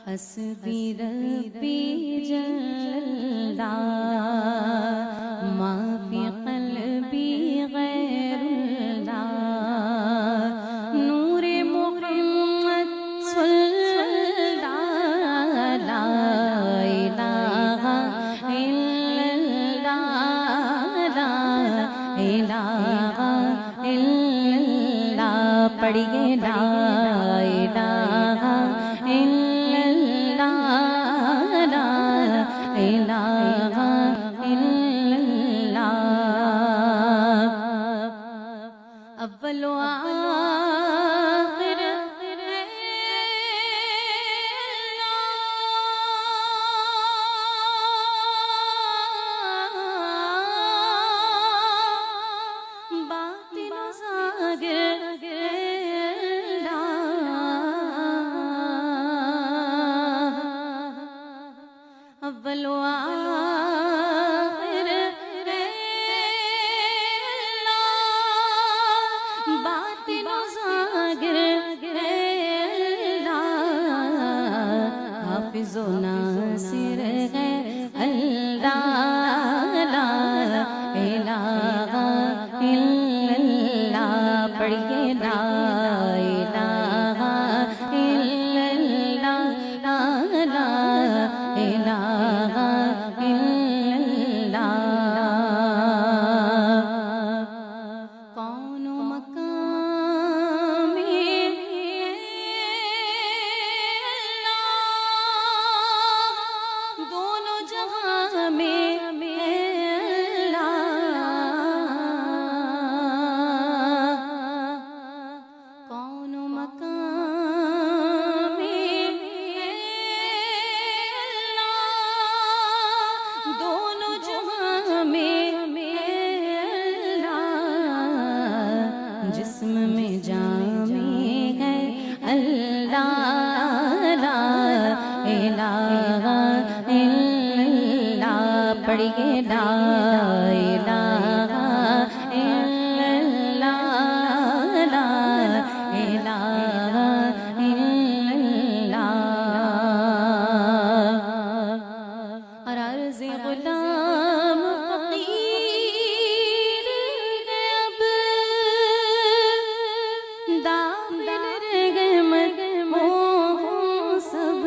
حسبی ربی جل اللہ ما فی قلبی غیر اللہ نور محمد صلی اللہ لا الہ الا اللہ لا الہ الا اللہ پڑھیے لا الہ الا اللہ لا الہ الا اللہ اول و آخر باطن و ظاہر اول و آخر اللہ باطن و ظاہر اللہ حافظ و ناصر ہے اللہ لا الہ الا اللہ پڑھیے لا الہ الا اللہ لا الہ الا اللہ کون و مقام اللہ دونوں جہاں میں اللہ کون و مقام دونوں جہاں میں اللہ جسم میں جامع ہے اللہ لا الہ الا اللہ پڑھیے لا الہ الا اللہ لا الہ الا اللہ اور عرض غلام فقیر ہے اب داخل رحمت ہو سب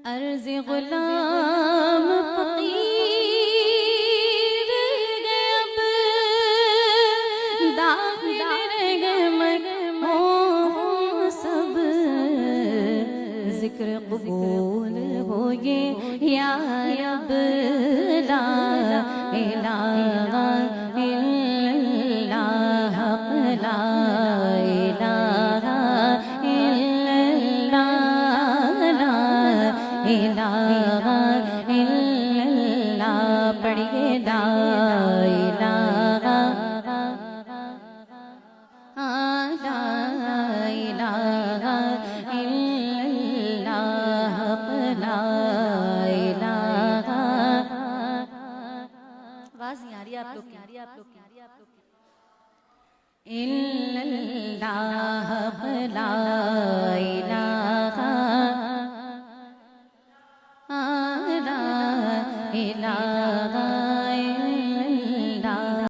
عرض غلام فقیر ہے اب داخل رحمت ہو سب ذکر قبول ہو یہ یا رب لا الہ الا اللہ لا الہ الا اللہ لا الہ الا اللہ پڑھیے لا الہ لا الہ الا اللہ لا الہ آواز نہیں آ رہی آپ لوگ کی الا اللہ لا الہ